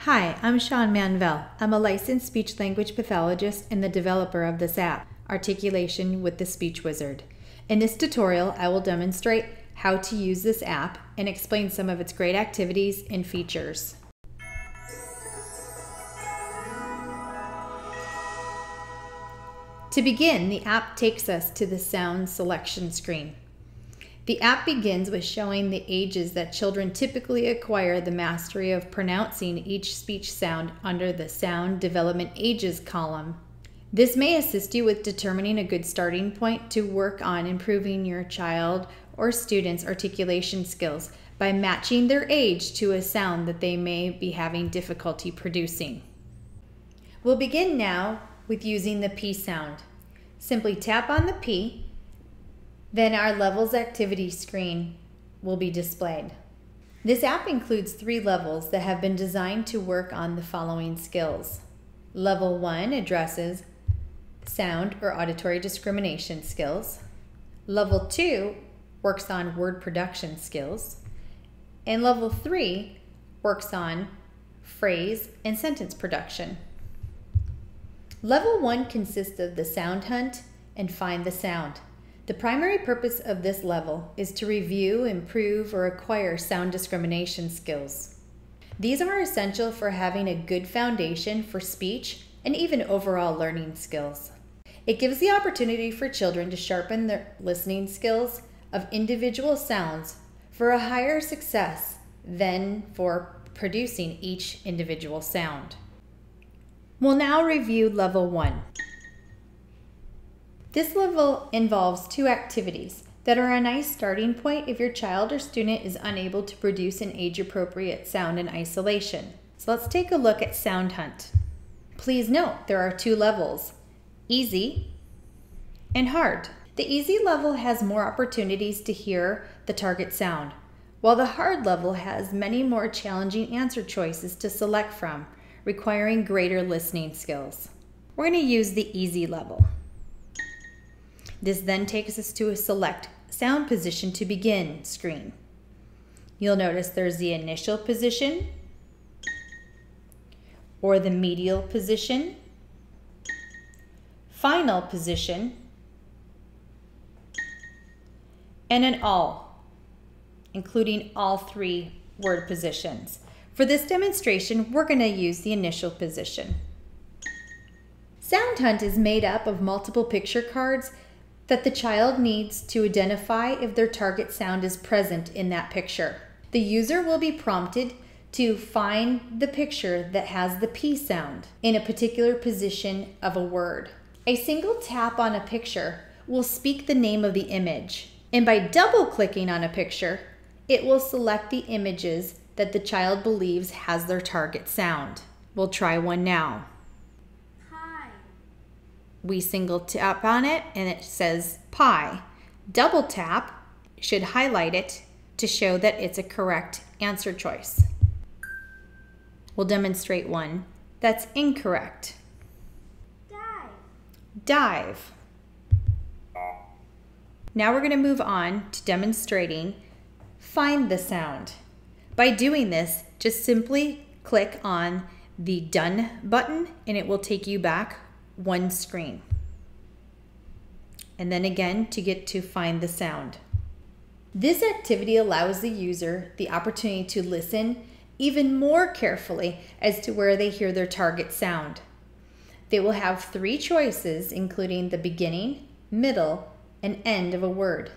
Hi, I'm Sean Manvell. I'm a licensed speech-language pathologist and the developer of this app, Articulation with the Speech Wizard. In this tutorial, I will demonstrate how to use this app and explain some of its great activities and features. To begin, the app takes us to the sound selection screen. The app begins with showing the ages that children typically acquire the mastery of pronouncing each speech sound under the Sound Development Ages column. This may assist you with determining a good starting point to work on improving your child or student's articulation skills by matching their age to a sound that they may be having difficulty producing. We'll begin now with using the P sound. Simply tap on the P. Then our levels activity screen will be displayed. This app includes 3 levels that have been designed to work on the following skills. Level 1 addresses sound or auditory discrimination skills. Level 2 works on word production skills. And level 3 works on phrase and sentence production. Level 1 consists of the sound hunt and find the sound. The primary purpose of this level is to review, improve, or acquire sound discrimination skills. These are essential for having a good foundation for speech and even overall learning skills. It gives the opportunity for children to sharpen their listening skills of individual sounds for a higher success than for producing each individual sound. We'll now review Level 1. This level involves 2 activities that are a nice starting point if your child or student is unable to produce an age-appropriate sound in isolation. So let's take a look at Sound Hunt. Please note there are 2 levels, Easy and Hard. The Easy level has more opportunities to hear the target sound, while the Hard level has many more challenging answer choices to select from, requiring greater listening skills. We're going to use the Easy level. This then takes us to a Select Sound Position to Begin screen. You'll notice there's the initial position, or the medial position, final position, and an all, including all 3 word positions. For this demonstration, we're going to use the initial position. Sound Hunt is made up of multiple picture cards that the child needs to identify if their target sound is present in that picture. The user will be prompted to find the picture that has the P sound in a particular position of a word. A single tap on a picture will speak the name of the image, and by double-clicking on a picture, it will select the images that the child believes has their target sound. We'll try one now. We single tap on it and it says pie. Double tap should highlight it to show that it's a correct answer choice. We'll demonstrate one that's incorrect. Dive. Now we're going to move on to demonstrating find the sound. By doing this, just simply click on the Done button and it will take you back one screen. And then again to get to find the sound. This activity allows the user the opportunity to listen even more carefully as to where they hear their target sound. They will have 3 choices, including the beginning, middle, and end of a word.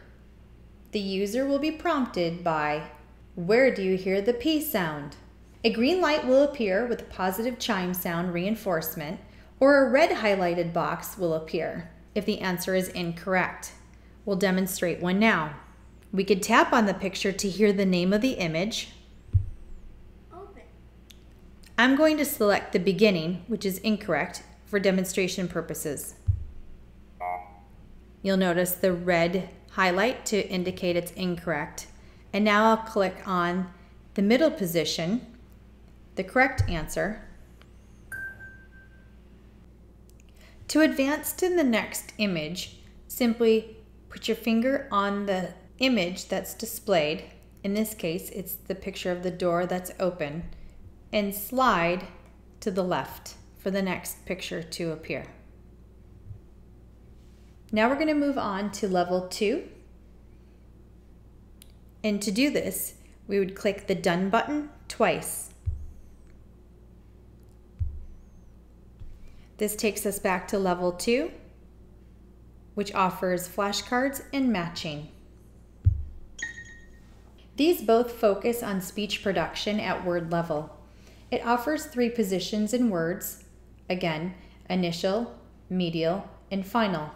The user will be prompted by, where do you hear the P sound? A green light will appear with a positive chime sound reinforcement, or a red highlighted box will appear if the answer is incorrect. We'll demonstrate one now. We could tap on the picture to hear the name of the image. Open. I'm going to select the beginning, which is incorrect, for demonstration purposes. You'll notice the red highlight to indicate it's incorrect. And now I'll click on the middle position, the correct answer. To advance to the next image, simply put your finger on the image that's displayed. In this case, it's the picture of the door that's open. and slide to the left for the next picture to appear. Now we're going to move on to level 2. And to do this, we would click the Done button twice. This takes us back to level 2, which offers flashcards and matching. These both focus on speech production at word level. It offers 3 positions in words, again, initial, medial, and final,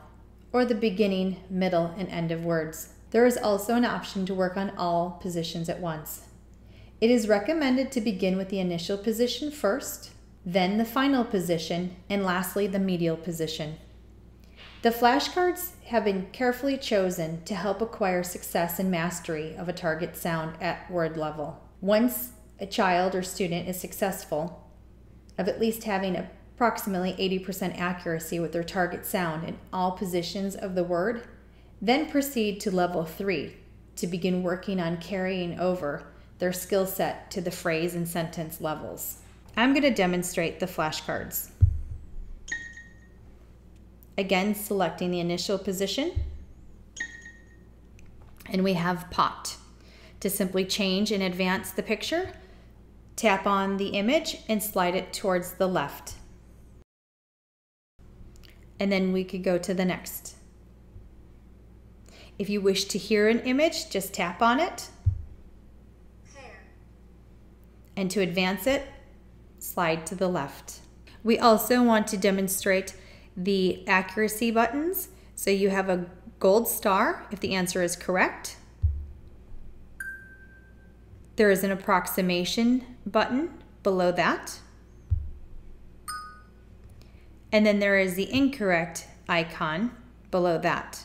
or the beginning, middle, and end of words. There is also an option to work on all positions at once. It is recommended to begin with the initial position first, then the final position, and lastly the medial position. The flashcards have been carefully chosen to help acquire success and mastery of a target sound at word level. Once a child or student is successful of at least having approximately 80% accuracy with their target sound in all positions of the word, then proceed to level 3 to begin working on carrying over their skill set to the phrase and sentence levels. I'm going to demonstrate the flashcards. Again, selecting the initial position, and we have pot. To simply change and advance the picture, tap on the image and slide it towards the left. And then we could go to the next. If you wish to hear an image, just tap on it. Hair. And to advance it, slide to the left. We also want to demonstrate the accuracy buttons. So you have a gold star if the answer is correct. There is an approximation button below that. And then there is the incorrect icon below that.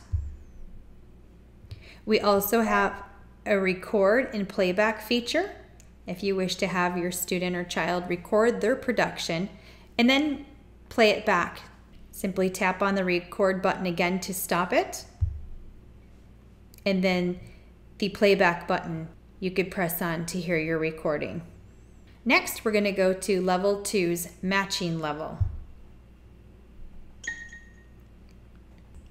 We also have a record and playback feature if you wish to have your student or child record their production and then play it back. Simply tap on the record button again to stop it, and then the playback button you could press on to hear your recording. Next, we're going to go to level 2's matching level.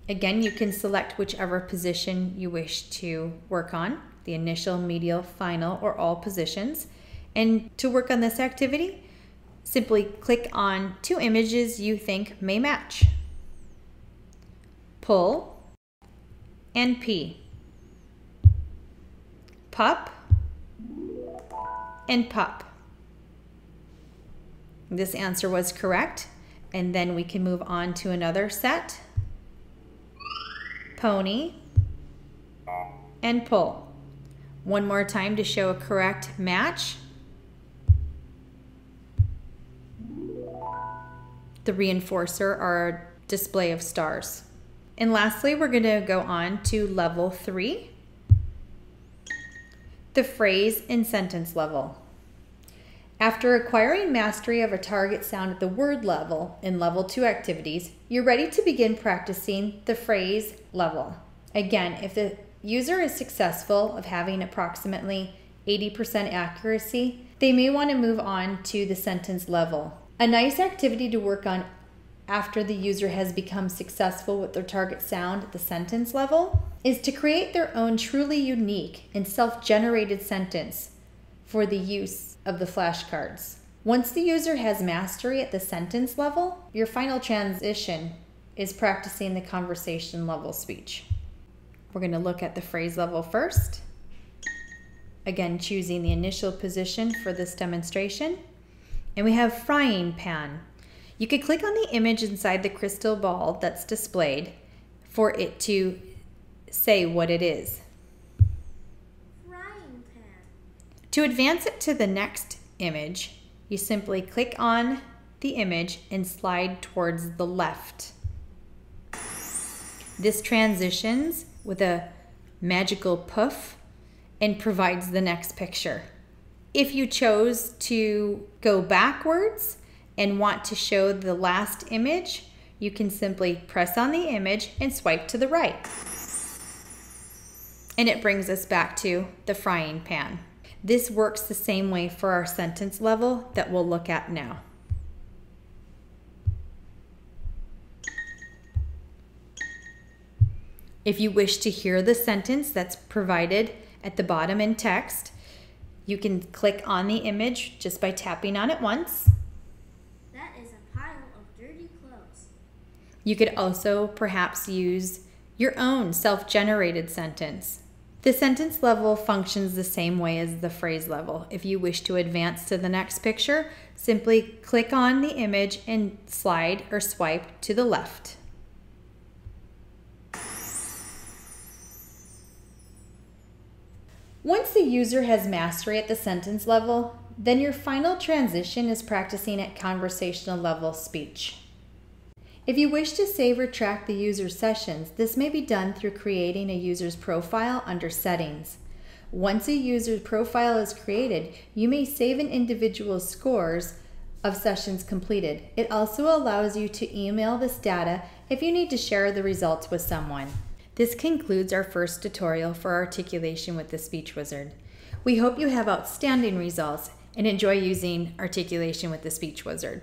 Again, you can select whichever position you wish to work on, the initial, medial, final, or all positions. And to work on this activity, simply click on 2 images you think may match. Pull and pee. Pup and pup. This answer was correct, and then we can move on to another set. Pony and pull. One more time to show a correct match. The reinforcer or a display of stars. And lastly, we're going to go on to level 3, the phrase and sentence level. After acquiring mastery of a target sound at the word level in level 2 activities, you're ready to begin practicing the phrase level. Again, if the user is successful of having approximately 80% accuracy, they may want to move on to the sentence level. A nice activity to work on after the user has become successful with their target sound at the sentence level is to create their own truly unique and self-generated sentence for the use of the flashcards. Once the user has mastery at the sentence level, your final transition is practicing the conversation level speech. We're going to look at the phrase level first. Again, choosing the initial position for this demonstration. And we have frying pan. You could click on the image inside the crystal ball that's displayed for it to say what it is. Frying pan. To advance it to the next image, you simply click on the image and slide towards the left. This transitions with a magical poof and provides the next picture. If you chose to go backwards and want to show the last image, you can simply press on the image and swipe to the right. And it brings us back to the frying pan. This works the same way for our sentence level that we'll look at now. If you wish to hear the sentence that's provided at the bottom in text, you can click on the image just by tapping on it once. That is a pile of dirty clothes. You could also perhaps use your own self-generated sentence. The sentence level functions the same way as the phrase level. If you wish to advance to the next picture, simply click on the image and slide or swipe to the left. Once the user has mastery at the sentence level, then your final transition is practicing at conversational level speech. If you wish to save or track the user's sessions, this may be done through creating a user's profile under Settings. Once a user's profile is created, you may save an individual's scores of sessions completed. It also allows you to email this data if you need to share the results with someone. This concludes our first tutorial for Articulation with the Speech Wizard. We hope you have outstanding results and enjoy using Articulation with the Speech Wizard.